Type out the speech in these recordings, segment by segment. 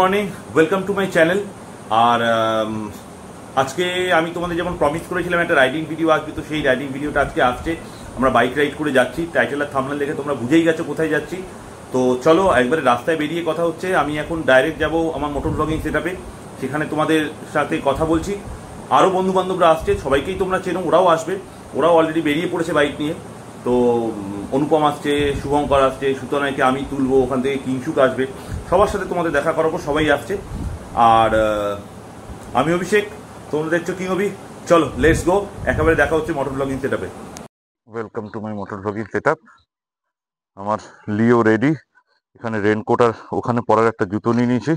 Morning, welcome to my channel. আর আজকে আমি তোমাদের যেমন প্রমিস করেছিলাম একটা রাইডিং ভিডিও আসবে, তো সেই রাইডিং ভিডিওটা আজকে আসছে। আমরা বাইক রাইড করে যাচ্ছি, টাইটেল আর থাম্বনেল দেখে তোমরা বুঝেই গেছো কোথায় যাচ্ছি। তো চলো একবারে রাস্তায় বেরিয়ে কথা হচ্ছে। আমি এখন ডাইরেক্ট যাব আমার মোটর ব্লগিং সেটআপে, সেখানে তোমাদের সাথে কথা বলছি। আরও বন্ধু বান্ধবরা আসছে, সবাইকেই তোমরা চেনো, ওরাও আসবে। ওরাও অলরেডি বেরিয়ে পড়েছে বাইক নিয়ে। তো অনুপম আসছে, শুভঙ্কর আসছে, সুতনাইকে আমি তুলবো, ওখান থেকে কিংশুক আসবে, সবার সাথে তোমাদের দেখা করাবো, সবাই আসছে। আর আমি অভিষেক, তোমরা দেখছো কিং অভি। চলো লেটস গো, একেবারে দেখা হচ্ছে মোটর ব্লগিং সেটআপে। ওয়েলকাম টু মাই মোটর ব্লগিং সেটআপ। আমার লিও রেডি, এখানে রেনকোট আর ওখানে পরার একটা জুতো নিয়ে নিয়েছি,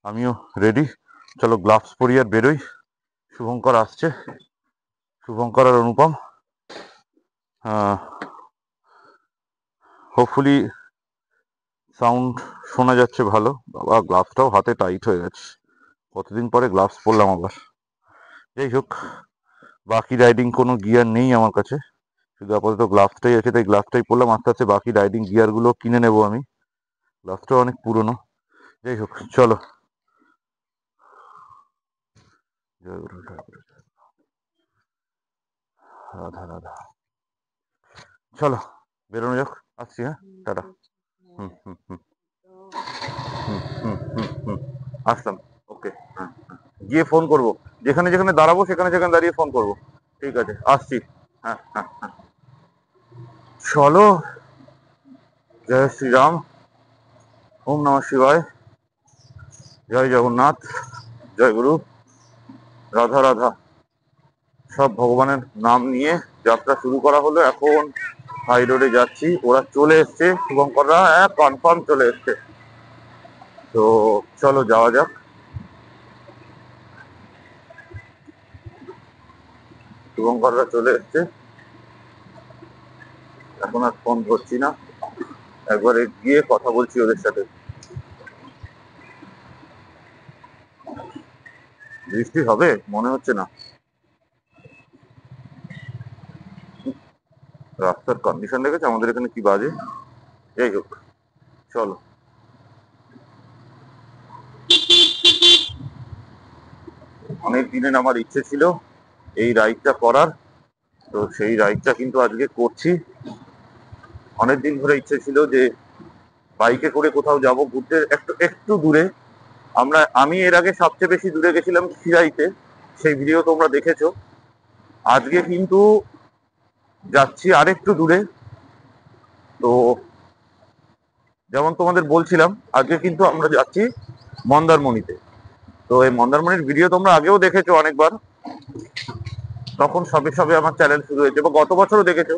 আমিও রেডি। চলো গ্লাভস পরি আর বেরোই। শুভঙ্কর আসছে, শুভঙ্কর আর অনুপম। হোপফুলি সাউন্ড শোনা যাচ্ছে ভালো। বাবা, গ্লাভসটাও হাতে টাইট হয়ে গেছে, কতদিন পরে গ্লাভস পরলাম আবার। যাই হোক, বাকি রাইডিং কোনো গিয়ার নেই আমার কাছে, শুধু আপাতত গ্লাভসটাই আছে, তাই গ্লাভসটাই পরলাম। আস্তে আস্তে বাকি রাইডিং গিয়ারগুলো কিনে নেবো আমি, গ্লাভসটা অনেক পুরনো। যাই হোক চলো, রাধা রাধা, চলো বেরোনো যাক। আসছি, হ্যাঁ, টাটা। হুম হুম হুম হুম হুম হুম হুম আসলাম। ওকে, হ্যাঁ হ্যাঁ, গিয়ে ফোন করবো, যেখানে যেখানে দাঁড়াবো সেখানে সেখানে দাঁড়িয়ে ফোন করবো। ঠিক আছে, আসছি। হ্যাঁ হ্যাঁ হ্যাঁ, চলো। জয় শ্রীরাম, ওম নমঃ শিবায়, জয় জগন্নাথ, জয় গুরু, রাধা রাধা। সব ভগবানের নাম নিয়ে যাত্রা শুরু করা হলো। এখন হাই রোডে যাচ্ছি, ওরা চলে এসছে, শুভঙ্কররা কনফার্ম চলে এসছে। তো চলো যাওয়া যাক। শুভঙ্কররা চলে এসছে, এখন আর ফোন ধরছি না, একবারে গিয়ে কথা বলছি ওদের সাথে। বৃষ্টি হবে মনে হচ্ছে না, রাস্তার কন্ডিশন দেখেছে আমাদের এখানে কি বাজে। যাই হোক চলো। অনেক দিনের আমার ইচ্ছে ছিল এই রাইডটা করার, তো সেই রাইডটা কিন্তু আজকে করছি। অনেকদিন ধরে ইচ্ছে ছিল যে বাইকে করে কোথাও যাব ঘুরতে, একটু একটু দূরে। আমি এর আগে সবচেয়ে বেশি দূরে গেছিলাম খিরাইতে, সেই ভিডিও তোমরা দেখেছো। আজকে কিন্তু যাচ্ছি আরেকটু দূরে। তো যেমন তোমাদের বলছিলাম, আজকে কিন্তু আমরা যাচ্ছি মন্দারমণিতে। তো এই মন্দারমণির ভিডিও তোমরা আগেও দেখেছো অনেকবার, তখন সবে সবে আমার চ্যানেল শুরু হয়েছে, বা গত বছরও দেখেছো।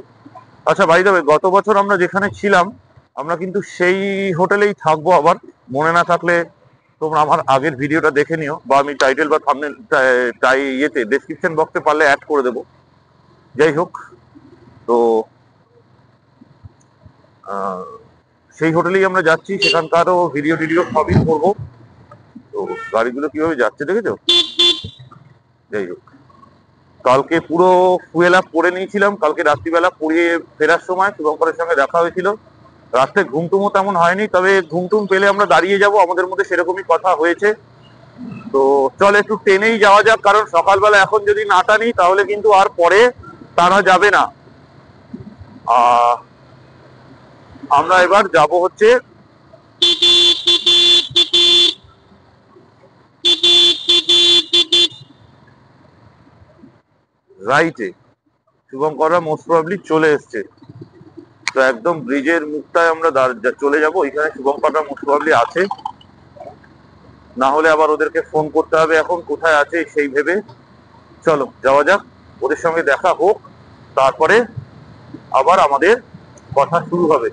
আচ্ছা বাই দ্য ওয়ে, গত বছর আমরা যেখানে ছিলাম, আমরা কিন্তু সেই হোটেলেই থাকবো আবার। মনে না থাকলে তোমরা আমার আগের ভিডিওটা দেখে নিও, বা আমি টাইটেল বা থাম্বনেল ইয়েতে ডেসক্রিপশন বক্সে পারলে অ্যাড করে দেবো। যাই হোক, তো সেই হোটেলেই আমরা যাচ্ছি, সেখানকারও ভিডিও টিডিও সবই করবো। তো গাড়িগুলো কিভাবে যাচ্ছে দেখেছো। যাই হোক, কালকে পুরো ফুয়েল আপ করে নিয়েছিলাম, কালকে রাত্রিবেলা পড়িয়ে ফেরার সময় শুভঙ্করের সঙ্গে দেখা হয়েছিল। রাস্তায় ঘুমটুমও তেমন হয়নি, তবে ঘুমটুম পেলে আমরা দাঁড়িয়ে যাব, আমাদের মধ্যে সেরকমই কথা হয়েছে। তো চল একটু ট্রেনেই যাওয়া যাক, কারণ সকালবেলা এখন যদি না টানি তাহলে কিন্তু আর পরে টানা যাবে না। আমরা এবার যাব হচ্ছে রাইটে। শুভঙ্কররা মোস্ট প্রবাবলি চলে এসছে, তো একদম ব্রিজের মুখটায় আমরা চলে যাব, ওইখানে শুভঙ্কররা মোস্ট প্রবাবলি আছে। না হলে আবার ওদেরকে ফোন করতে হবে এখন কোথায় আছে সেই ভেবে। চলো যাওয়া যাক, ওদের সঙ্গে দেখা হোক, তারপরে আবার আমাদের কথা শুরু হবে।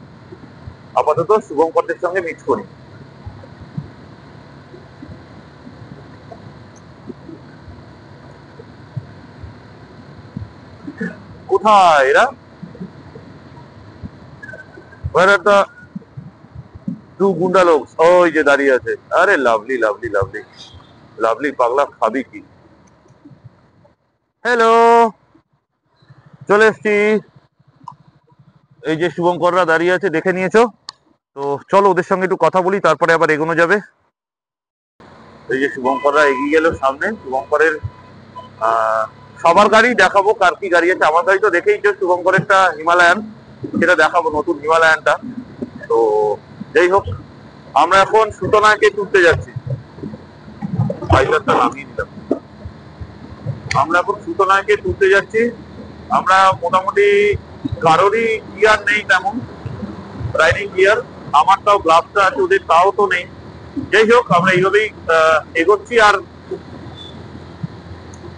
আপাতত শুভঙ্করদের সঙ্গে মিট করি। কোথায় এরা? টু গুন্ডা লোক ওই যে দাঁড়িয়ে আছে। আরে লাভলি লাভলি লাভলি লাভলি, পাগলা খাবি কি। হ্যালো, চলে এসছি। এই যে শুভঙ্কররা দাঁড়িয়ে আছে, দেখে নিয়েছো। তো চলো ওদের সঙ্গে একটু কথা বলি, তারপরে আবার এগোনো যাবে। এই যে শুভঙ্কররা এগিয়ে গেল সামনে। শুভঙ্করের সবার গাড়ি দেখাবো, কার কি গাড়ি আছে। আমার গাড়ি তো দেখেইছো, শুভঙ্করেরটা হিমালয়ান, সেটা দেখাবো, নতুন হিমালয়ানটা। তো যাই হোক, আমরা এখন সুতনাকে তুলতে যাচ্ছি। নামিয়ে দিলাম। আমরা এখন সুতনাকে তুলতে যাচ্ছি। আমরা মোটামুটি কারোরই গিয়ার নেই তেমন, রাইডিং গিয়ার। আমারটাও গ্লাভসটা আছে, ওদের তাও তো নেই। যাই হোক, আমরা এইভাবেই এগোচ্ছি। আর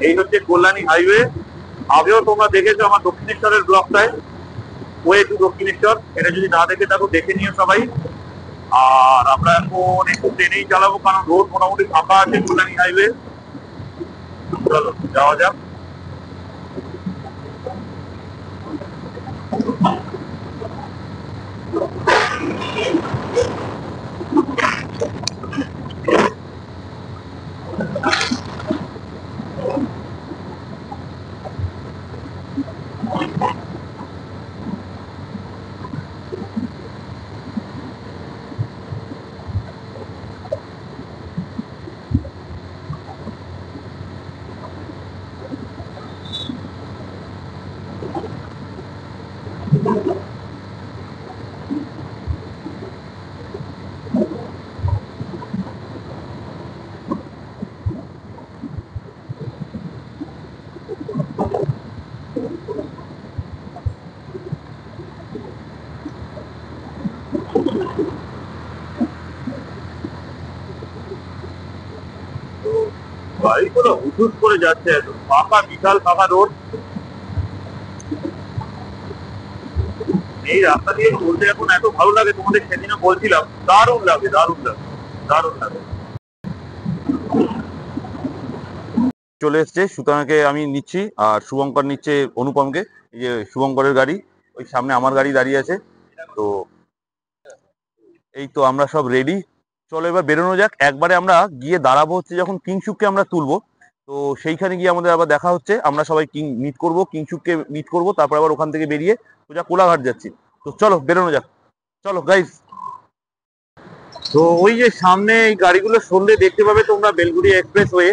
এই হচ্ছে কল্যাণী হাইওয়ে। আগেও তোমরা দেখেছো আমার দক্ষিণেশ্বরের ব্লকটায়, ওয়ে টু দক্ষিণেশ্বর। এটা যদি না দেখে থাকো দেখে নিও সবাই। আর আমরা এখন একটু ট্রেনেই চালাবো, কারণ রোড মোটামুটি ফাঁকা আছে কল্যাণী হাইওয়ে। চলো যাওয়া যাক। গাড়িগুলো হুটহুট করে যাচ্ছে, একদম ফাঁকা, বিশাল ফাঁকা রোড। এই রাস্তা দিয়ে চলতে এখন এত ভালো লাগে, তোমাদের সেদিনও বলছিলাম, দারুণ লাগে, দারুণ লাগে, দারুণ লাগে। চলে এসছে, সুতরাংকে আমি নিচ্ছি আর শুভঙ্কর নিচ্ছে অনুপমকে। এই যে শুভঙ্করের গাড়ি, ওই সামনে আমার গাড়ি দাঁড়িয়ে আছে। তো এই তো আমরা সব রেডি। চলো এবার বেরোনো যাক। একবারে আমরা গিয়ে দাঁড়াবো হচ্ছে যখন কিংশুককে আমরা তুলবো, তো সেইখানে গিয়ে আমাদের আবার দেখা হচ্ছে। আমরা সবাই মিট করবো, কিংশুককে মিট করবো, তারপর আবার ওখান থেকে বেরিয়ে সোজা কোলাঘাট যাচ্ছি। তো চলো বেরোনো যাক, চলো গাইস। তো ওই যে সামনে এই গাড়িগুলো সরলে দেখতে পাবে তোমরা বেলগুড়ি এক্সপ্রেস ওয়ে।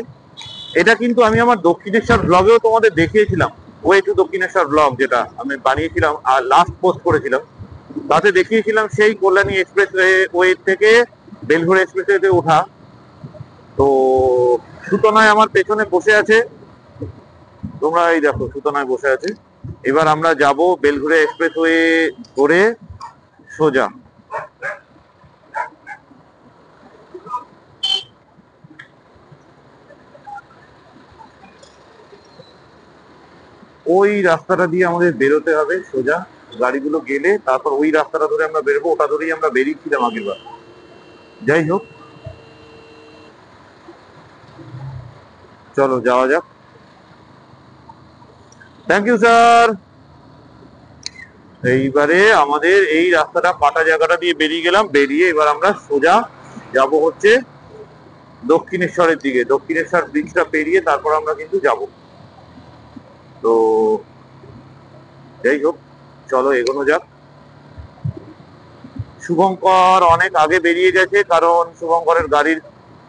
এটা কিন্তু আমি আমার দক্ষিণেশ্বর ব্লগেও তোমাদের দেখিয়েছিলাম, ওয়ে টু দক্ষিণেশ্বর ব্লগ যেটা আমি বানিয়েছিলাম আর লাস্ট পোস্ট করেছিলাম, তাতে দেখিয়েছিলাম সেই কল্যাণী এক্সপ্রেস ওয়ে থেকে বেলঘড়ি এক্সপ্রেস ওয়েতে ওঠা। তো সুতনায় আমার পেছনে বসে আছে, তোমরা এই দেখো সুতনায় বসে আছে। এবার আমরা যাব বেলঘড়ি এক্সপ্রেস ওয়ে ধরে সোজা। ওই রাস্তাটা দিয়ে আমাদের বেরোতে হবে সোজা, গাড়িগুলো গেলে তারপর ওই রাস্তাটা ধরে আমরা বেরোবো। ওটা ধরেই আমরা বেরিয়েছিলাম আগের বার। যাই হোক, চলো যাওয়া যাক। Thank you sir. এইবারে আমাদের এই রাস্তাটা কাটা জায়গাটা দিয়ে বেরিয়ে গেলাম, বেরিয়ে এবার আমরা সোজা যাব হচ্ছে দক্ষিণেশ্বরের দিকে। দক্ষিণেশ্বর ব্রিজটা পেরিয়ে তারপর আমরা কিন্তু যাব। তো যাই হোক, চলো এগোনো যাক। শুভঙ্কর অনেক আগে বেরিয়ে গেছে, কারণ শুভঙ্করের গাড়ির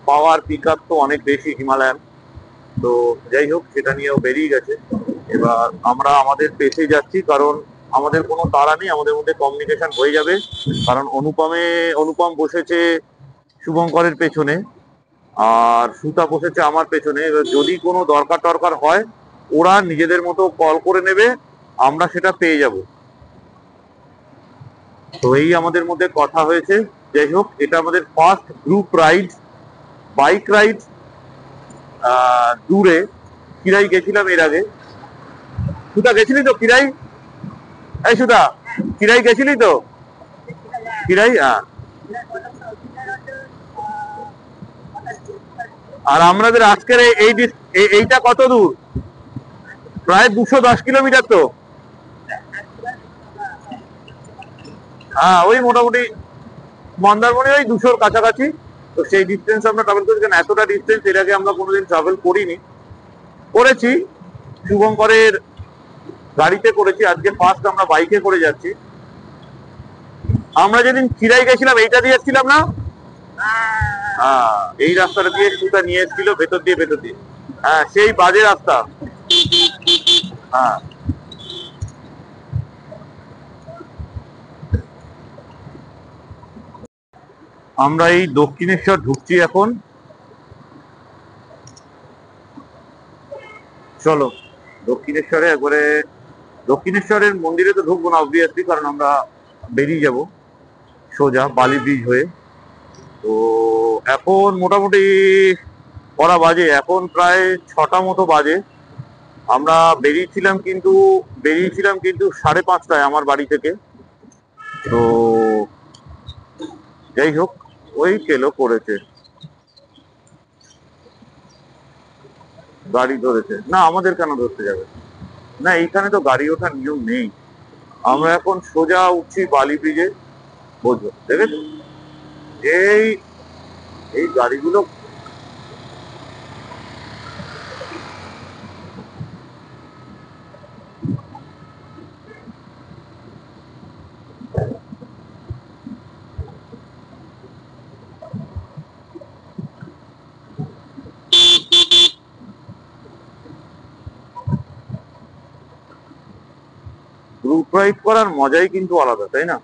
পাওয়ার পিক আপ তো অনেক বেশি হিমালয়ান। তো যাই হোক, সেটা নিয়েও বেরিয়ে গেছে। এবার আমরা আমাদের পেছে যাচ্ছি, কারণ আমাদের কোনো তাড়া নেই, আমাদের মধ্যে কমিউনিকেশন হয়ে যাবে। কারণ অনুপম বসেছে শুভঙ্করের পেছনে, আর সুতা বসেছে আমার পেছনে। এবার যদি কোনো দরকার টরকার হয় ওরা নিজেদের মতো কল করে নেবে, আমরা সেটা পেয়ে যাব। তো এই আমাদের মধ্যে কথা হয়েছে। যাই হোক, এটা আমাদের first group ride, bike ride দূরে। কিরাই গেছিলাম এর আগে। সুতা গেছিলি তো কিরাই? এই সুতা, কিরাই গেছিলি তো? কিরাই, হ্যাঁ। আর আমাদের আজকের এইটা কত দূর? প্রায় 210 কিলোমিটার তো। হ্যাঁ, ওই মোটামুটি মন্দারমণি ওই 200-র কাছাকাছি। তো সেই ডিস্টেন্স আমরা ট্রাভেল করেছি, কারণ এতটা ডিস্টেন্স এর আগে আমরা কোনোদিন ট্রাভেল করিনি। করেছি শুভঙ্করের গাড়িতে করেছি, আজকে ফার্স্ট আমরা বাইকে করে যাচ্ছি। আমরা যেদিন খিরাই গেছিলাম এইটা দিয়ে যাচ্ছিলাম না? হ্যাঁ, এই রাস্তাটা দিয়ে সুতা নিয়ে এসেছিল ভেতর দিয়ে। হ্যাঁ, সেই বাজে রাস্তা। হ্যাঁ, আমরা এই দক্ষিণেশ্বর ঢুকছি এখন। চলো দক্ষিণেশ্বরে একবারে, দক্ষিণেশ্বরের মন্দিরে তো ঢুকবো না অবভিয়াসলি, কারণ আমরা বেরিয়ে যাব সোজা বালি ব্রিজ হয়ে। তো এখন মোটামুটি কটা বাজে, এখন প্রায় 6টা মতো বাজে। আমরা বেরিয়েছিলাম কিন্তু 5:30টায় আমার বাড়ি থেকে। তো যাই হোক, ওই কেলো করেছে, গাড়ি ধরেছে না, আমাদের কেন ধরতে যাবে? না, এইখানে তো গাড়ি ওঠার নিয়ম নেই। আমরা এখন সোজা উঠছি বালি ব্রিজে। বুঝলো, দেখেছো? এই এই গাড়িগুলো গ্রুপ রাইড করার মজাই কিন্তু আলাদা, তাই না?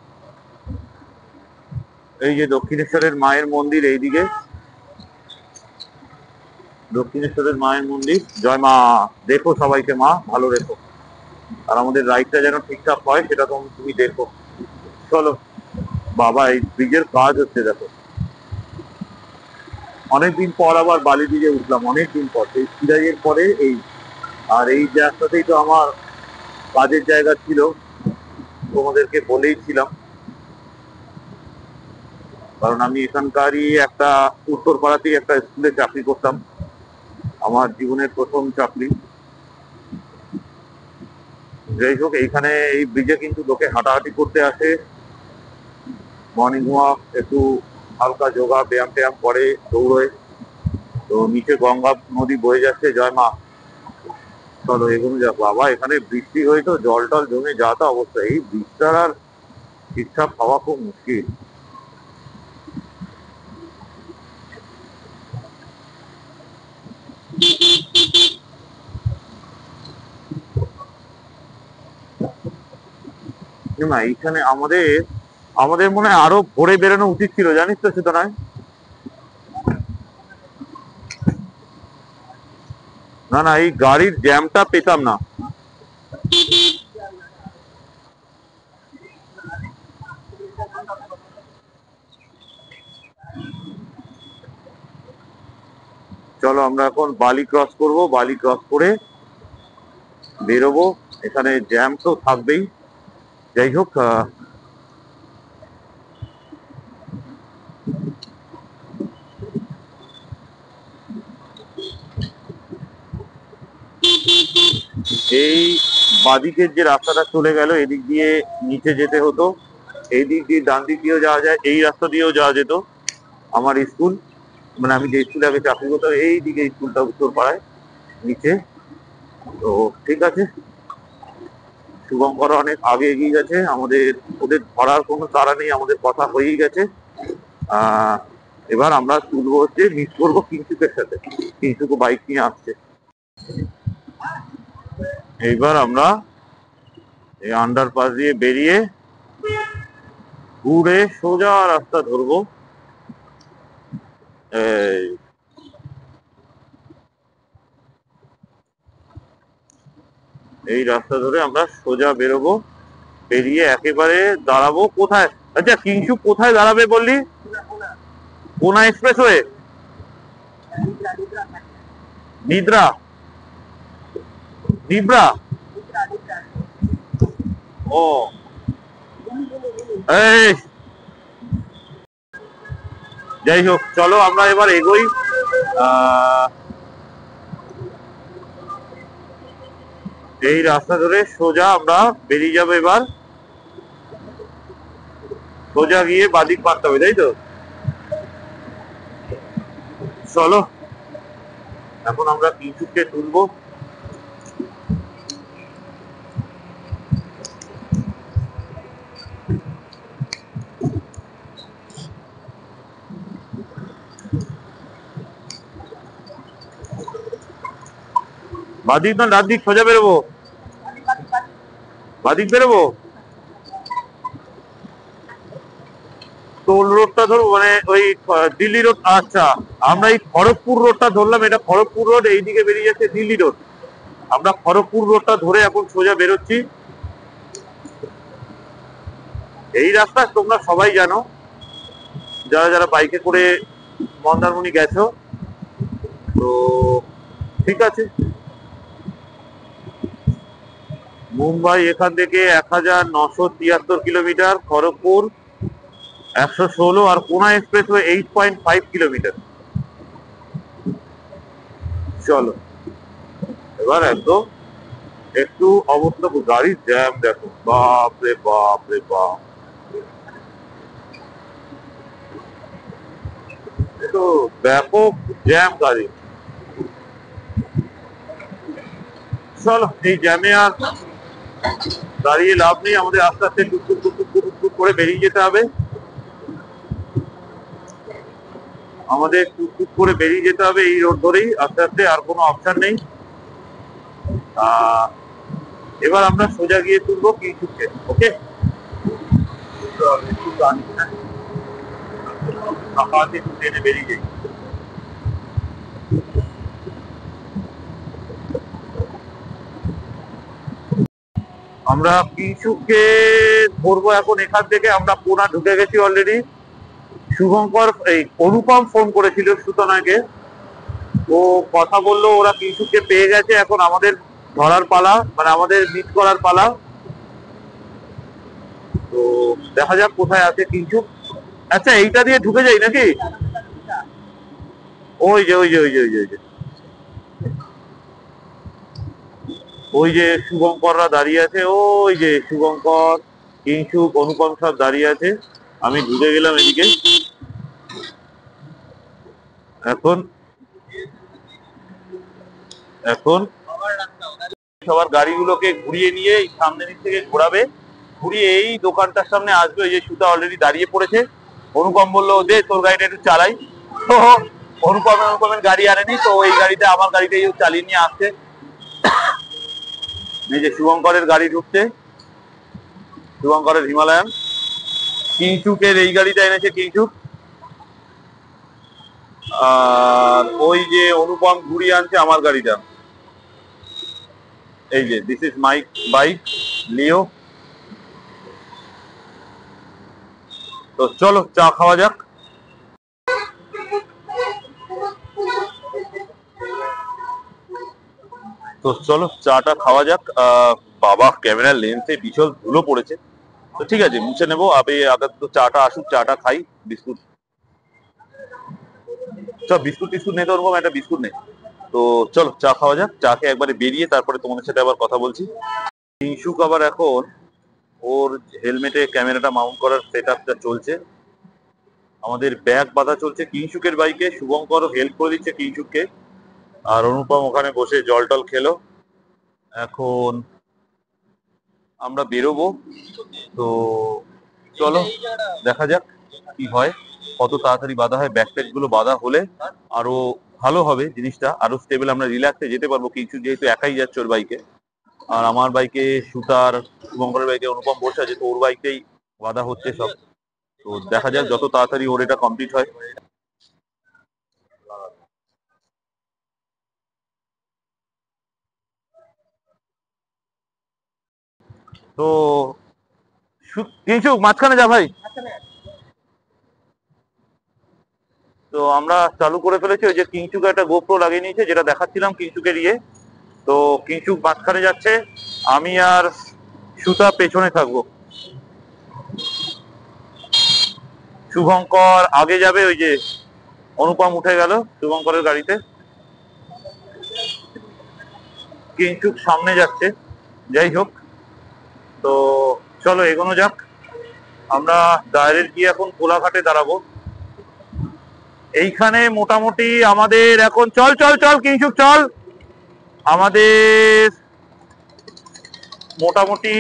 এই যে দক্ষিণেশ্বরের মায়ের মন্দির, এইদিকে দক্ষিণেশ্বরের মায়ের মন্দির। জয় মা। দেখো সবাইকে মা ভালো রেখো, আর আমাদের রাইডটা যেন ঠিকঠাক হয় সেটা তুমি দেখো। চলো বাবা, এই ব্রিজের কাজ হচ্ছে দেখো। অনেকদিন পর আবার বালি ব্রিজে উঠলাম, অনেকদিন পর, এই সিরাজের পরে এই। আর এই রাস্তাতেই তো আমার কাজের জায়গা ছিল, তোমাদেরকে বলেইছিলাম। কারণ আমি এখানকারই একটা, উত্তরপাড়াতেই একটা স্কুলে চাকরি করতাম, আমার জীবনের প্রথম চাকরি। যাই হোক, এইখানে এই ব্রিজে কিন্তু লোকে হাঁটাহাঁটি করতে আসে, মর্নিং ওয়াক, একটু হালকা যোগা ব্যায়াম ট্যায়াম করে, দৌড়োয়। তো নিচে গঙ্গা নদী বয়ে যাচ্ছে, জয় মা। চলো এগুলো যাক। বাবা, এখানে বৃষ্টি হয়ে তো জল টল জমে যা তা অবস্থা, এই বৃষ্টির আর ঠিকঠাক হওয়া খুব মুশকিল। না, এইখানে আমাদের আমাদের মনে হয় আরো ভোরে বেরোনো উচিত ছিল, জানিস তো সেটা নয়। না না, এই গাড়ির জ্যামটা পেতাম না। চলো আমরা এখন বালি ক্রস করব, বালি ক্রস করে বেরোবো। এখানে জ্যাম তো থাকবেই। যাই হোক, এই বাদিকের যে রাস্তাটা চলে গেল, এদিক দিয়ে নিচে যেতে হতো, এই দিক দিয়ে ডান দিক দিয়েও যাওয়া যায়, এই রাস্তা দিয়েও যাওয়া যেত। আমার স্কুল, মানে আমি যে স্কুলে আগে চাকরি করতাম, এই দিকে স্কুলটা উত্তর পাড়ায় নিচে। তো ঠিক আছে, শুভঙ্কর অনেক আগে এগিয়ে গেছে, আমাদের ওদের ধরার কোনো তাড়া নেই, আমাদের কথা হয়েই গেছে। আহ এবার আমরা তুলবো হচ্ছে, মিস করবো কিংসুকের সাথে। কিংসুকও বাইক নিয়ে আসছে। এইবার আমরা এই আন্ডারপাস দিয়ে বেরিয়ে ঘুরে সোজা রাস্তা ধরবো। এই এই রাস্তা ধরে আমরা সোজা বেরোবো, বেরিয়ে একেবারে দাঁড়াবো কোথায়? আচ্ছা, কিংসুক কোথায় দাঁড়াবে বললি? কোনা এক্সপ্রেস হয়ে? নিদ্রা, নিব্রা? ও, এই যাই হোক, চলো আমরা এবার এগোই। আহ এই রাস্তা ধরে সোজা আমরা বেরিয়ে যাবো এবার, সোজা গিয়ে বাদিক পারতে হবে, তাই তো? চলো এখন আমরা কিংসুককে তুলবো। বাদিক না ডান দিক সোজা বেরোবো? বাদিক বেরোবো? টোল রোডটা ধরবো মানে ওই দিল্লি রোড? আচ্ছা, আমরা এই খড়গপুর রোডটা ধরলাম, এটা খড়গপুর রোড, এইদিকে বেরিয়ে যাচ্ছে দিল্লি রোড। আমরা খড়গপুর রোডটা ধরে এখন সোজা বেরোচ্ছি। এই রাস্তা তোমরা সবাই জানো, যারা যারা বাইকে করে মন্দারমণি গেছো। তো ঠিক আছে, মুম্বাই এখান থেকে 1973 কিলোমিটার, খড়গপুর 116, আর পুনা এক্সপ্রেসওয়ে 8.5 কিলোমিটার। চলো এবার একদম একটু অবস্থা, গাড়ির জ্যাম দেখো, বাপ রে বাপ রে বাপ, তো ব্যাপক জ্যাম গাড়ি। চলো এই জ্যামে আর দাঁড়িয়ে লাভ নেই, আমাদের আস্তে আস্তে টুকটুক টুকটুক টুকটুক করে বেরিয়ে যেতে হবে। আমাদের টুকটুক করে বেরিয়ে যেতে হবে এই রোড ধরেই আস্তে আস্তে, আর কোনো অপশন নেই। এবার আমরা সোজা গিয়ে তুলবো কিংসুককে। ওকে, একটু ট্রেনে বেরিয়ে যাই। আমরা কিংসুককে ধরবো এখন এখান থেকে। আমরা পুনা ঢুকে গেছি অলরেডি। শুভঙ্কর এই অনুপম ফোন করেছিল সুতনাকে, ও কথা বললো ওরা কিংসুককে পেয়ে গেছে, এখন আমাদের ধরার পালা, মানে আমাদের মিট করার পালা। তো দেখা যাক কোথায় আছে কিংসুক। আচ্ছা এইটা দিয়ে ঢুকে যাই নাকি? ওই যে ওই যে ওই যে ওই যে ওই যে ওই যে শুভঙ্কররা দাঁড়িয়ে আছে, ওই যে শুভঙ্কর, কিংসুক, অনুপম সব দাঁড়িয়ে আছে। আমি ঢুকে গেলাম এদিকে। এখন এখন সবার গাড়িগুলোকে ঘুরিয়ে নিয়ে এই সামনের দিক থেকে ঘোরাবে, ঘুরিয়ে এই দোকানটার সামনে আসবে। ওই যে সুতা অলরেডি দাঁড়িয়ে পড়েছে। অনুপম বললো দে তোর গাড়িটা একটু চালাই। তো অনুপমের গাড়ি আনেনি, তো এই গাড়িতে আমার গাড়িটাই চালিয়ে নিয়ে আসছে। এই যে শুভঙ্করের গাড়ি ঢুকছে, শুভঙ্করের হিমালয়ান। কিংসুকের এই গাড়িটা এনেছে কিংসুক। আর ওই যে অনুপম ঘুরিয়ে আনছে আমার গাড়িটা। এই যে দিস ইজ মাই বাইক লিও। তো চলো চা খাওয়া যাক। তো চলো চাটা খাওয়া যাক। বাবা ক্যামেরার লেন্সে বিশাল ধুলো পড়েছে, তো ঠিক আছে মুছে নেবো। আবে আগে তো চাটা আসুক, চাটা খাই। বিস্কুট, চল বিস্কুট টিস্কুট নেই তো ওরকম একটা বিস্কুট নেই। তো চলো চা খাওয়া যাক, চা খেয়ে একবারে বেরিয়ে তারপরে তোমাদের সাথে আবার কথা বলছি। কিংসুক আবার এখন ওর হেলমেটে ক্যামেরাটা মাউন্ট করার সেট আপটা চলছে, আমাদের ব্যাগ বাঁধা চলছে কিংসুকের বাইকে। শুভঙ্কর হেল্প করে দিচ্ছে কিংসুককে, আর অনুপম ওখানে বসে জল টল খেলো। এখন আমরা বেরোবো, তো চলো দেখা যাক কি হয়, কত তাড়াতাড়ি বাঁধা হয়। ব্যাকপ্যাক গুলো বাঁধা হলে আরো ভালো হবে জিনিসটা, আরো স্টেবল, আমরা রিল্যাক্সে যেতে পারবো। কিছু যেহেতু একাই যাচ্ছে ওর বাইকে, আর আমার বাইকে সুতার, শুভঙ্করের বাইকে অনুপম বসে আছে, তো ওর বাইকেই বাঁধা হচ্ছে সব। তো দেখা যাক যত তাড়াতাড়ি ওর এটা কমপ্লিট হয়। তো কিছু মাঝখানে যা ভাই। তো আমরা চালু করে ফেলেছি, ওই যে কিংচুক একটা গোপ্রো লাগিয়ে নিয়েছে, যেটা দেখাচ্ছিলাম কিংচুকের ইয়ে। তো কিংচুক মাঝখানে যাচ্ছে, আমি আর সুতা পেছনে থাকবো। শুভঙ্কর আগে যাবে, ওই যে অনুপম উঠে গেল শুভঙ্করের গাড়িতে। কিংচুক সামনে যাচ্ছে। যাই হোক, তো চলো এগোনো যাক। আমরা ডাইরেক্ট গিয়ে এখন কোলাঘাটে দাঁড়াবো। এইখানে মোটামুটি আমাদের এখন চল চল চল কিংচুক চল, আমাদের মোটামুটি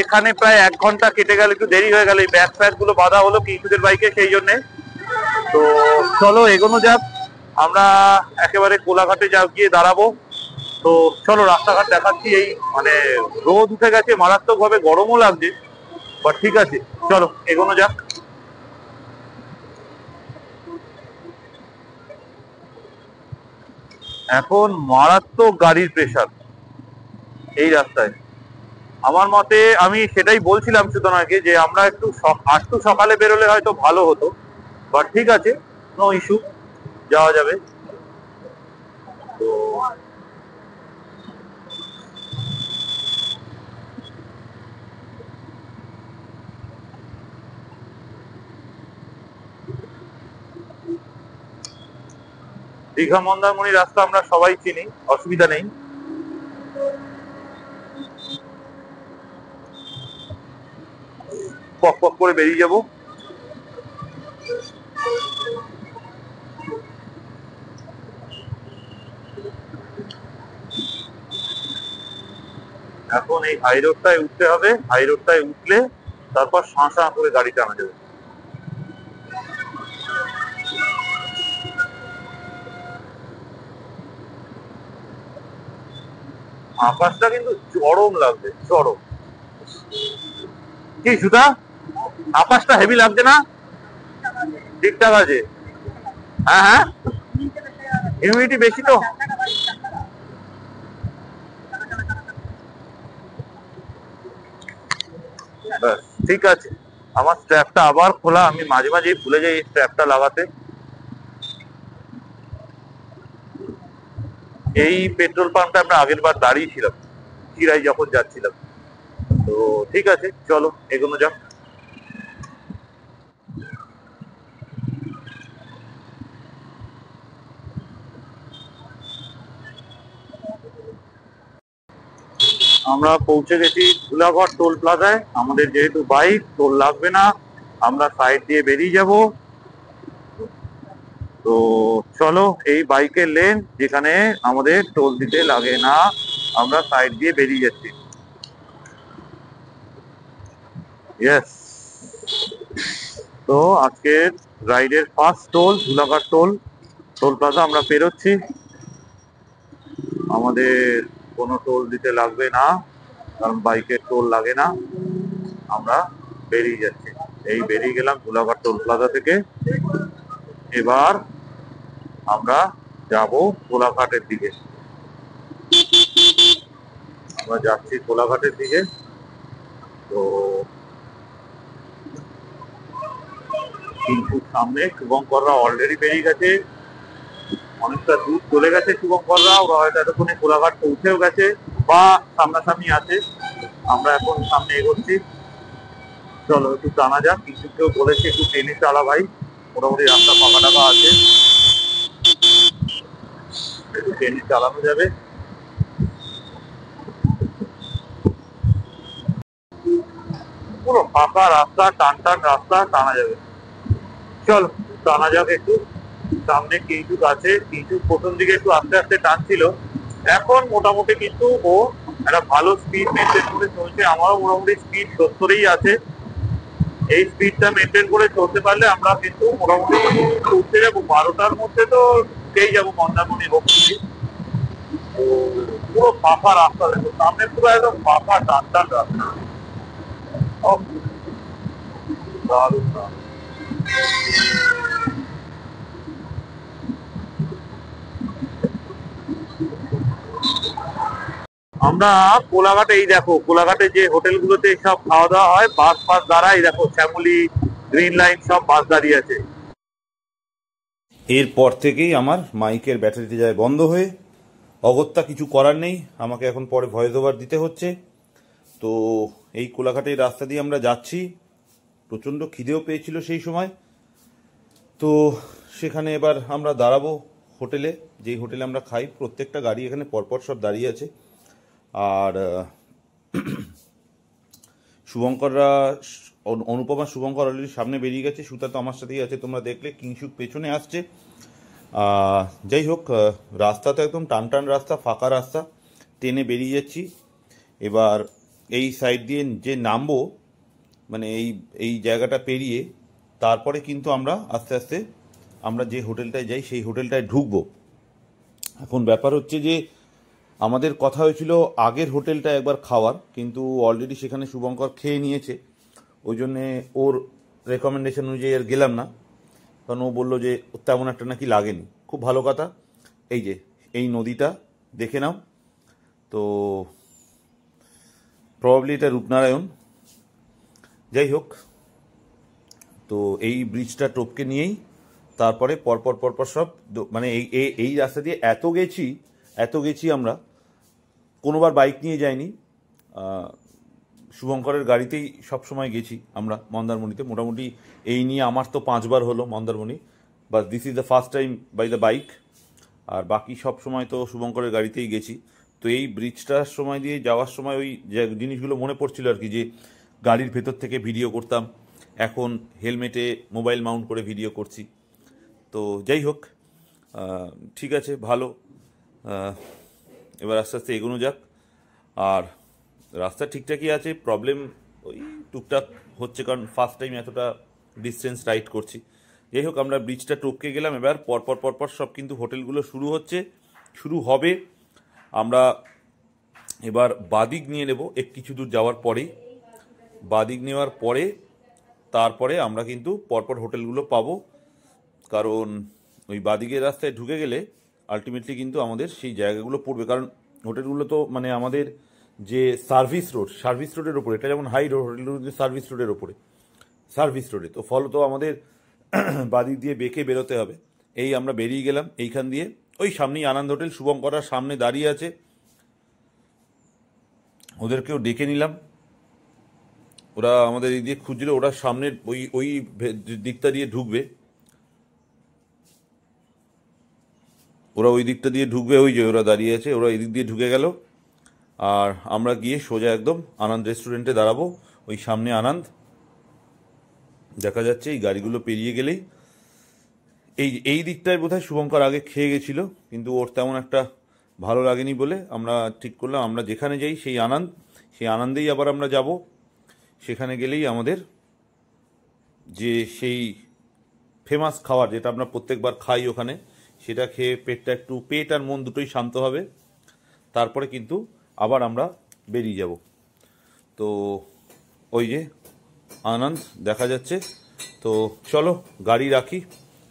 এখানে প্রায় 1 ঘন্টা কেটে গেল, একটু দেরি হয়ে গেল, এই ব্যাগ ফ্যাগ গুলো বাঁধা হলো কিংচুকের বাইকে সেই জন্যে। তো চলো এগোনো যাক। আমরা একেবারে কোলাঘাটে গিয়ে দাঁড়াবো। তো চলো রাস্তাঘাট দেখাচ্ছি। এই মানে রোদ উঠে গেছে, মারাত্মক ভাবে গরমও লাগছে, বাট ঠিক আছে চলো এগোনো যাক। এখন মারাত্মক গাড়ির প্রেসার এই রাস্তায়। আমার মতে আমি সেটাই বলছিলাম সুতনাকে যে আমরা একটু সকালে বেরোলে হয়তো ভালো হতো, বাট ঠিক আছে, নো ইস্যু, যাওয়া যাবে। তো দীঘা মন্দারমণি রাস্তা আমরা সবাই চিনি, অসুবিধা নেই। পক পক করে বেরিয়ে যাব। এখন এই হাই রোডটায় উঠতে হবে, হাই রোডটায় উঠলে তারপর শাঁ করে গাড়ি টানা যাবে। আকাশটা কিন্তু চরম লাগছে, চরম। কি সুতা, আকাশটা হেভি লাগছে না? ঠিকঠাক আছে। হ্যাঁ হ্যাঁ, হিউমিডিটি বেশি তো। ঠিক আছে, আমার স্ট্র্যাপটা আবার খোলা, আমি মাঝে মাঝে ভুলে যাই এই স্ট্র্যাপটা লাগাতে। এই পেট্রোল পাম্পটা আমরা আগের বার দাঁড়িয়েছিলাম চিরাই যখন যাচ্ছিলাম। তো ঠিক আছে চলো এগোনো যাক। আমরা পৌঁছে গেছি ধুলাগড় টোল প্লাজায়। আমাদের যেহেতু বাইক, টোল লাগবে না, আমরা সাইড দিয়ে বেরিয়ে যাব। তো চলো, এই বাইকের লেন যেখানে আমাদের টোল দিতে লাগে না, আমরা সাইড দিয়ে বেরিয়ে যাচ্ছি। ইয়েস। তো আজকের রাইডের first toll Dhulagarh toll plaza আমরা পেরোচ্ছি। আমাদের কোনো টোল দিতে লাগবে না, কারণ বাইকের টোল লাগে না। আমরা বেরিয়ে যাচ্ছি, এই বেরিয়ে গেলাম ধুলাগড় টোল প্লাজা থেকে। এবার আমরা যাব কোলাঘাটের দিকে। আমরা যাচ্ছি কোলাঘাটের দিকে। তো কিন্তু সামনে শুভঙ্কররা অলরেডি বেরিয়ে গেছে, অনেকটা দূর চলে গেছে শুভঙ্কররা। ওরা হয়তো এতক্ষণে কোলাঘাট পৌঁছেও গেছে বা সামনাসামনি আছে। আমরা এখন সামনে এগোচ্ছি। চলো একটু টানা যাক। কিছু কেউ বলেছে একটু টেনে চালা ভাই, মোটামুটি রাস্তা ফাঁকা টাকা আছে, একটু টেনে চালানো যাবে। পুরো ফাঁকা রাস্তা, টান টান রাস্তা, টানা যাবে। চলো টানা যাক একটু। সামনে কিঞ্চুক আছে, কিঞ্চুক প্রথম দিকে একটু আস্তে আস্তে টানছিল, এখন মোটামুটি কিন্তু ও একটা ভালো স্পিড মেনটেন করে চলছে। আমারও মোটামুটি স্পিড 70-এই আছে। এই স্পিডটা মেনটেন করে চলতে পারলে আমরা কিন্তু মোটামুটি উঠতে যাবো 12টার মধ্যে, তো ঢুকেই যাবো মন্দারমণি হোক। তো পুরো ফাঁকা রাস্তা, দেখো সামনে পুরো একদম ফাঁকা টান টান রাস্তা। দারুণ দারুণ। আমরা কোলাঘাটে, এই দেখো কোলাঘাটে যে হোটেলগুলোতে সব খাওয়া দাওয়া হয়, বাস ফাস দাঁড়ায়, দেখো শ্যামলী, গ্রিন লাইন সব বাস দাঁড়িয়ে আছে। এরপর থেকেই আমার মাইকের ব্যাটারিতে যায় বন্ধ হয়ে। অগত্যা কিছু করার নেই, আমাকে এখন পরে ভয়েস ওভার দিতে হচ্ছে। তো এই কোলাঘাটের রাস্তা দিয়ে আমরা যাচ্ছি। প্রচণ্ড খিদেও পেয়েছিল সেই সময়। তো সেখানে এবার আমরা দাঁড়াবো হোটেলে, যেই হোটেলে আমরা খাই। প্রত্যেকটা গাড়ি এখানে পরপর সব দাঁড়িয়ে আছে। আর শুভঙ্কররা, অনুপমা শুভঙ্কর অলরেডি সামনে বেরিয়ে গেছে, সুতা তো আমার সাথেই আছে, তোমরা দেখলে। কিংশুক পেছনে আসছে। যাই হোক, রাস্তা তো একদম টান টান রাস্তা, ফাঁকা রাস্তা, ট্রেনে বেরিয়ে যাচ্ছি। এবার এই সাইড দিয়ে যে নামবো, মানে এই জায়গাটা পেরিয়ে তারপরে কিন্তু আমরা আস্তে আস্তে আমরা যে হোটেলটায় যাই সেই হোটেলটায় ঢুকবো। এখন ব্যাপার হচ্ছে যে আমাদের কথা হয়েছিল আগের হোটেলটা একবার খাওয়ার, কিন্তু অলরেডি সেখানে শুভঙ্কর খেয়ে নিয়েছে, ওই জন্যে ওর রেকমেন্ডেশন অনুযায়ী আর গেলাম না, কারণ ও বললো যে তেমন একটা নাকি লাগেনি। খুব ভালো কথা। এই যে এই নদীটা দেখে নাও, তো প্রবাবলি এটা রূপনারায়ণ, যাই হোক। তো এই ব্রিজটা টপকে নিয়েই তারপরে পরপর পরপর সব মানে এই রাস্তা দিয়ে এত গেছি আমরা, কোনোবার বাইক নিয়ে যাইনি, শুভঙ্করের গাড়িতেই সব সময় গেছি আমরা মন্দারমণিতে। মোটামুটি এই নিয়ে আমার তো 5 বার হলো Mandarmani, but this is the first time by the bike. আর বাকি সব সময় তো শুভঙ্করের গাড়িতেই গেছি। তো এই ব্রিজটার সময় দিয়ে যাওয়ার সময় ওই যে জিনিসগুলো মনে পড়ছিল আর কি, যে গাড়ির ভেতর থেকে ভিডিও করতাম, এখন হেলমেটে মোবাইল মাউন্ট করে ভিডিও করছি। তো যাই হোক, ঠিক আছে, ভালো। এবার আস্তে আস্তে এগোনো যাক। আর রাস্তা ঠিকঠাকই আছে, প্রবলেম ওই টুকটাক হচ্ছে, কারণ ফার্স্ট টাইম এতটা ডিস্টেন্স রাইড করছি। যাই হোক, আমরা ব্রিজটা টপকে গেলাম। এবার পরপর সব কিন্তু হোটেলগুলো শুরু হবে। আমরা এবার বাদিক নিয়ে নেব কিছু দূর যাওয়ার পরেই। বাদিক নেওয়ার পরে তারপরে আমরা কিন্তু পরপর হোটেলগুলো পাবো, কারণ ওই বাদিকের রাস্তায় ঢুকে গেলে আলটিমেটলি কিন্তু আমাদের সেই জায়গাগুলো পড়বে। কারণ হোটেলগুলো তো মানে আমাদের যে সার্ভিস রোডের ওপরে, এটা যেমন হাই রোড, হোটেলগুলো কিন্তু সার্ভিস রোডে, তো ফলত আমাদের বাদিক দিয়ে বেঁকে বেরোতে হবে। এই আমরা বেরিয়ে গেলাম এইখান দিয়ে, ওই সামনেই আনন্দ হোটেল, শুভঙ্করার সামনে দাঁড়িয়ে আছে, ওদেরকেও ডেকে নিলাম। ওরা আমাদের এই দিয়ে খুঁজছিল, ওরা সামনের ওই দিকটা দিয়ে ঢুকবে, ওই যে ওরা দাঁড়িয়ে আছে, ওরা এই দিক দিয়ে ঢুকে গেল। আর আমরা গিয়ে সোজা একদম আনন্দ রেস্টুরেন্টে দাঁড়াবো। ওই সামনে আনন্দ দেখা যাচ্ছে, এই গাড়িগুলো পেরিয়ে গেলেই। এই দিকটায় বোধহয় শুভঙ্কর আগে খেয়ে গেছিল, কিন্তু ওর তেমন একটা ভালো লাগেনি বলে আমরা ঠিক করলাম আমরা যেখানে যাই সেই আনন্দেই আবার আমরা যাব। সেখানে গেলেই আমাদের যে সেই ফেমাস খাবার, যেটা আমরা প্রত্যেকবার খাই ওখানে, সেটা খেয়ে পেট আর মন দুটোই শান্ত হবে। তারপরে কিন্তু আবার আমরা বেরিয়ে যাব। তো ওই যে আনন্দ দেখা যাচ্ছে। তো চলো গাড়ি রাখি,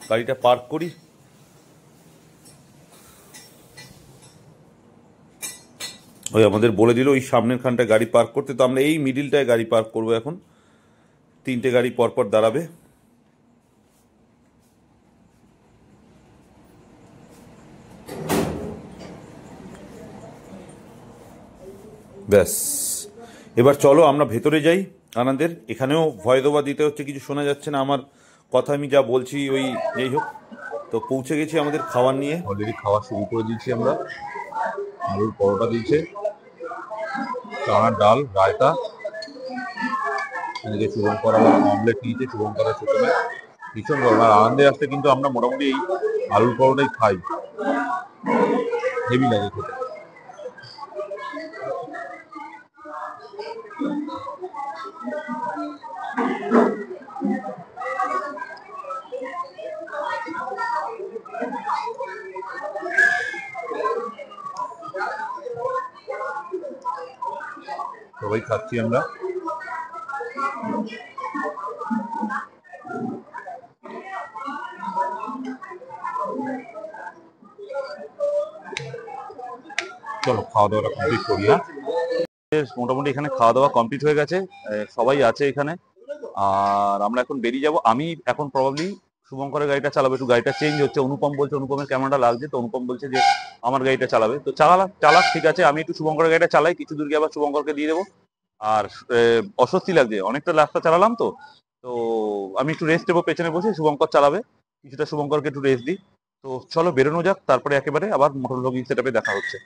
গাড়িটা পার্ক করি। ওই আমাদের বলে দিল ওই সামনের খানটায় গাড়ি পার্ক করতে, তো আমরা এই মিডিলটায় গাড়ি পার্ক করবো। এখন 3টে গাড়ি পরপর দাঁড়াবে। ব্যাস, এবার চলো আমরা ভেতরে যাই আনন্দের। এখানেও ভয় দেওয়া দিতে হচ্ছে, কিছু শোনা যাচ্ছে না আমার কথা, আমি যা বলছি ওই। যাই হোক, তো পৌঁছে গেছি আমাদের খাবার নিয়ে। অলরেডি খাওয়া শুরু করে দিয়েছি আমরা। আলুর পরোটা দিয়েছে, চানার ডাল, রায়তা, এদিকে শুভঙ্কর আবার অমলেট নিয়েছে। শুভঙ্করের প্রথমে ভীষণ গরম। আর আনন্দে আসতে কিন্তু আমরা মোটামুটি এই আলুর পরোটাই খাই, হেভি লাগে খেতে। সবাই খাচ্ছি আমরা। চলো খাওয়া দাওয়াটা কমপ্লিট করি। মোটামুটি এখানে খাওয়া দাওয়া কমপ্লিট হয়ে গেছে, সবাই আছে এখানে। আর আমরা এখন বেরিয়ে যাব। আমি এখন প্রবাবলি শুভঙ্করের গাড়িটা চালাবো। একটু গাড়িটা চেঞ্জ হচ্ছে, অনুপম বলছে, অনুপমের ক্যামেরাটা লাগছে, তো অনুপম বলছে যে আমার গাড়িটা চালাবে। তো চালাক, ঠিক আছে, আমি একটু শুভঙ্করের গাড়িটা চালাই, কিছু দূর গিয়ে আবার শুভঙ্করকে দিয়ে দেবো। আর অস্বস্তি লাগছে, অনেকটা রাস্তা চালালাম, তো আমি একটু রেস্ট দেবো পেছনে বসে, শুভঙ্কর চালাবে, কিছুটা শুভঙ্করকে একটু রেস্ট দিই। তো চলো বেরোনো যাক, তারপরে একেবারে আবার মোটর ব্লগিং সেটআপে দেখা হচ্ছে।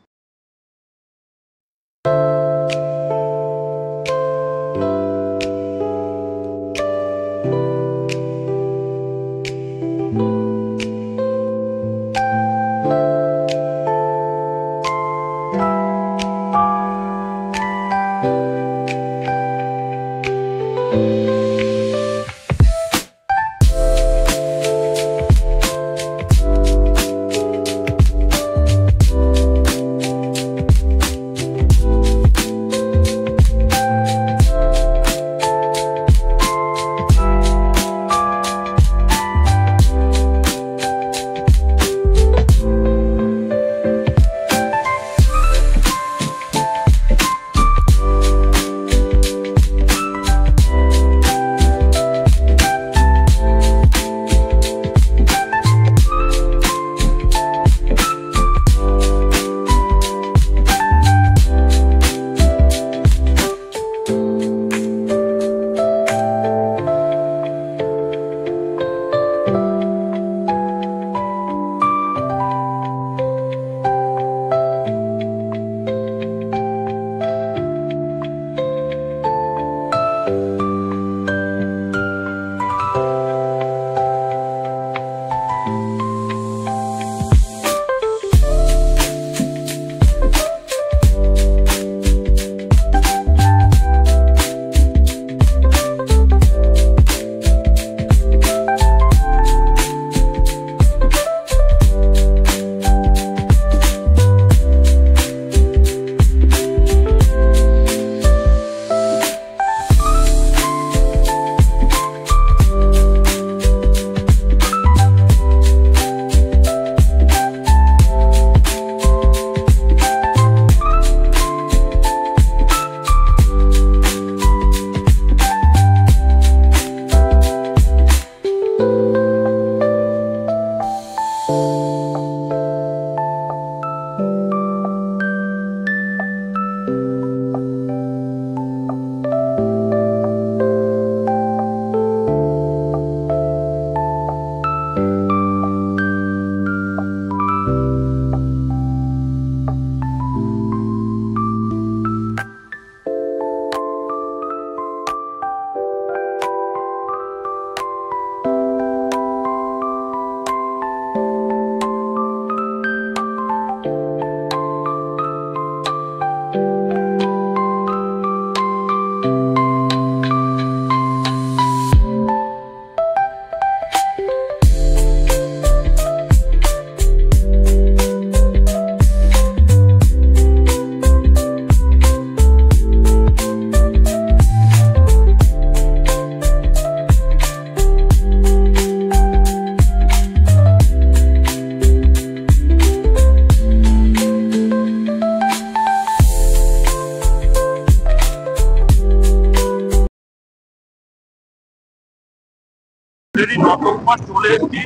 নটকমা চলে এসেছি।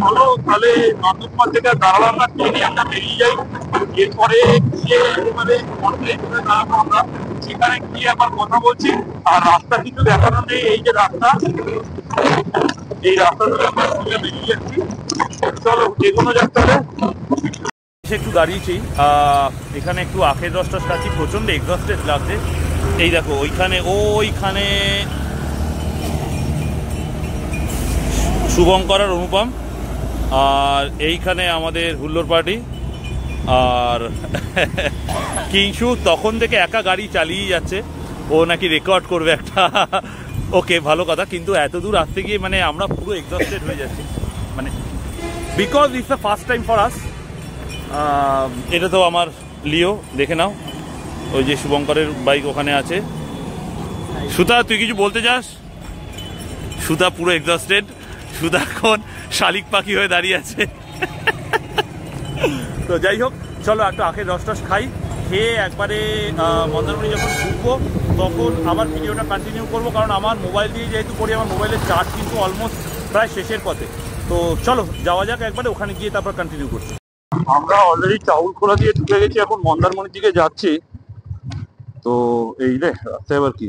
চলো তাহলে নটকমা থেকে দাঁড়ালাম ট্রেনে আমরা বেরিয়ে যাই, এরপরে গিয়ে একেবারে আমরা সেখানে গিয়ে আবার কথা বলছি। আর রাস্তা কিছু দেখানো নেই, এই যে রাস্তা, এই রাস্তাটা আমরা বেরিয়ে যাচ্ছি। চলো যে কোনো যাক তাহলে। একটু দাঁড়িয়েছি, এখানে একটু আখের রসটা খাচ্ছি, প্রচন্ড এক্সস্টেড লাগছে। এই দেখো ওইখানে শুভঙ্কর আর অনুপম, আর এইখানে আমাদের হুল্লোর পার্টি আর কিংশু তখন থেকে একা গাড়ি চালিয়ে যাচ্ছে, ও নাকি রেকর্ড করবে একটা। ওকে, ভালো কথা, কিন্তু এত দূর আসতে গিয়ে মানে আমরা পুরো এক্সস্টেড হয়ে যাচ্ছি, মানে because it's the first time for us. এটা তো আমার লিও, দেখে নাও, ওই যে শুভঙ্করের বাইক ওখানে আছে। সুতা, তুই কিছু বলতে চাস? সুতা পুরো এক্সস্টেড, সুতা এখন শালিক পাখি হয়ে দাঁড়িয়ে আছে। তো যাই হোক, চলো একটা আখের রস টস খাই, খেয়ে একবারে মন্দারমণি যখন ঢুকবো তখন আবার ভিডিওটা কন্টিনিউ করবো, কারণ আমার মোবাইল দিয়ে যেহেতু করি, আমার মোবাইলের চার্জ কিন্তু অলমোস্ট প্রায় শেষের পথে। তো চলো যাওয়া যাক একবারে, ওখানে গিয়ে তারপর কন্টিনিউ করছি। আমরা অলরেডি চাউলখোলা দিয়ে ঢুকে গেছি, এখন মন্দারমণির দিকে যাচ্ছি। তো এই রে রাস্তায় আবার কি,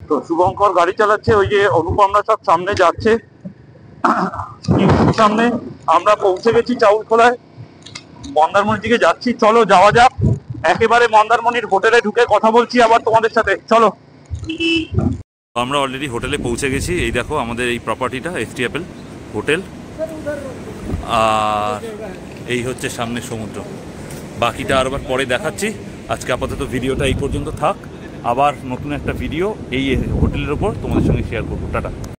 তো শুভঙ্কর গাড়ি চালাচ্ছে, ওই যে অনুপমরা সব সামনে যাচ্ছে, সামনে। আমরা পৌঁছে গেছি চাউলখোলায়, মন্দারমণির দিকে যাচ্ছি। চলো যাওয়া যাক, একেবারে মন্দারমণির হোটেলে ঢুকে কথা বলছি আবার তোমাদের সাথে, চলো। আমরা অলরেডি হোটেলে পৌঁছে গেছি। এই দেখো আমাদের এই প্রপার্টিটা, এসটি অ্যাপেল হোটেল, আর এই হচ্ছে সামনে সমুদ্র। বাকিটা আরবার পরে দেখাচ্ছি। আজকে আপাতত ভিডিওটা এই পর্যন্ত থাক, আবার নতুন একটা ভিডিও এই হোটেলের ওপর তোমাদের সঙ্গে শেয়ার করবো। টাটা।